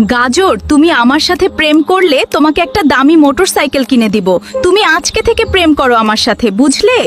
গাজর, তুমি আমার সাথে প্রেম করলে তোমাকে একটা দামি মোটরসাইকেল কিনে দিব। তুমি আজকে থেকে প্রেম করো আমার সাথে, বুঝলে?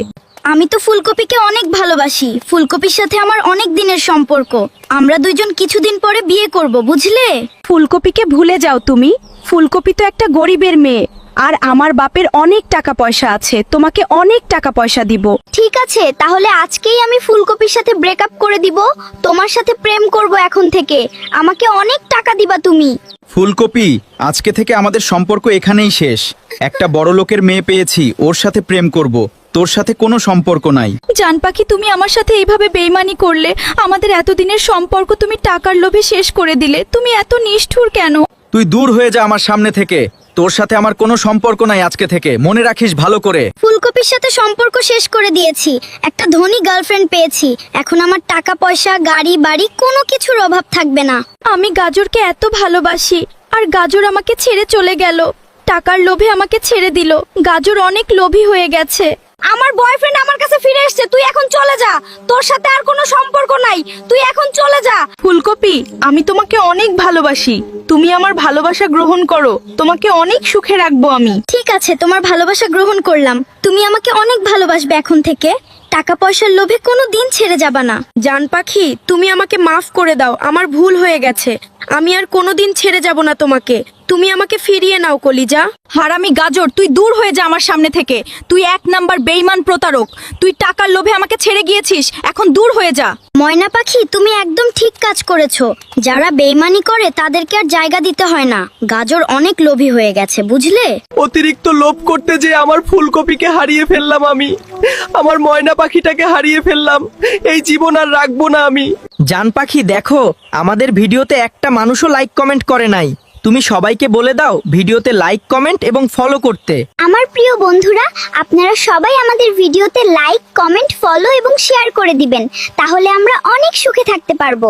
আমি তো ফুলকপিকে অনেক ভালোবাসি। ফুলকপির সাথে আমার অনেক দিনের সম্পর্ক। আমরা দুইজন কিছুদিন পরে বিয়ে করব, বুঝলে? ফুলকপিকে ভুলে যাও তুমি। ফুলকপি তো একটা গরিবের মেয়ে, আর আমার বাপের অনেক টাকা পয়সা আছে, তোমাকে অনেক টাকা পয়সা দিব। ঠিক আছে, তাহলে আজকেই আমি ফুলকপির সাথে ব্রেকআপ করে দিব। তোমার সাথে প্রেম করব এখন থেকে। আমাকে অনেক টাকা দিবা তুমি। ফুলকপি, আজকে থেকে আমাদের সম্পর্ক এখানেই শেষ। একটা বড় লোকের মেয়ে পেয়েছি, ওর সাথে প্রেম করব। তোর সাথে কোনো সম্পর্ক নাই। জান পাখি, তুমি আমার সাথে এইভাবে বেইমানি করলে। আমাদের এতদিনের সম্পর্ক তুমি টাকার লোভে শেষ করে দিলে। তুমি এত নিষ্ঠুর কেন? তুই দূর হয়ে যা আমার সামনে থেকে। তোর সাথে আমার কোনো সম্পর্ক নাই আজকে থেকে, মনে রাখিস ভালো করে। ফুলকপির সাথে সম্পর্ক শেষ করে দিয়েছি। একটা ধনী গার্লফ্রেন্ড পেয়েছি। এখন আমার টাকা পয়সা, গাড়ি বাড়ি কোনো কিছুর অভাব থাকবে না। আমি গাজরকে এত ভালোবাসি, আর গাজর আমাকে ছেড়ে চলে গেল। টাকার লোভে আমাকে ছেড়ে দিল। গাজর অনেক লোভী হয়ে গেছে। আমার বয়ফ্রেন্ড আমার কাছে ফিরে এসেছে। তুই এখন চলে যা। তোর সাথে আর কোনো সম্পর্ক নাই। তুই এখন চলে যা। ফুলকপি, আমি তোমাকে অনেক ভালোবাসি। তুমি আমার ভালোবাসা গ্রহণ করো। তোমাকে অনেক সুখে রাখবো আমি। ঠিক আছে, তোমার ভালোবাসা গ্রহণ করলাম। তুমি আমাকে অনেক ভালোবাসবে এখন থেকে। টাকা পয়সার লোভে কোনো দিন ছেড়ে যাবা না। জান পাখি, তুমি আমাকে মাফ করে দাও। আমার ভুল হয়ে গেছে। আমি আর কোনোদিন ছেড়ে যাব না তোমাকে। তুমি আমাকে ফিরিয়ে নাও কলিজা। হারামি গাজর, তুই দূর হয়ে যা আমার সামনে থেকে। তুই এক নাম্বার বেঈমান প্রতারক। তুই টাকার লোভে আমাকে ছেড়ে গিয়েছিস, এখন দূর হয়ে যা। ময়না পাখি, তুমি একদম ঠিক কাজ করেছো। যারা বেইমানি করে তাদেরকে আর জায়গা দিতে হয় না। গাজর অনেক লোভী হয়ে গেছে, বুঝলে? অতিরিক্ত লোভ করতে যে আমার ফুলকপিকে হারিয়ে ফেললাম আমি। আমার ময়না পাখিটাকে হারিয়ে ফেললাম। এই জীবন আর রাখবো না আমি। জান পাখি, দেখো আমাদের ভিডিওতে একটা মানুষও লাইক কমেন্ট করে নাই। তুমি সবাইকে বলে দাও ভিডিওতে লাইক কমেন্ট এবং ফলো করতে। আমার প্রিয় বন্ধুরা, আপনারা সবাই আমাদের ভিডিওতে লাইক, কমেন্ট, ফলো এবং শেয়ার করে দিবেন। তাহলে আমরা অনেক সুখে থাকতে পারবো।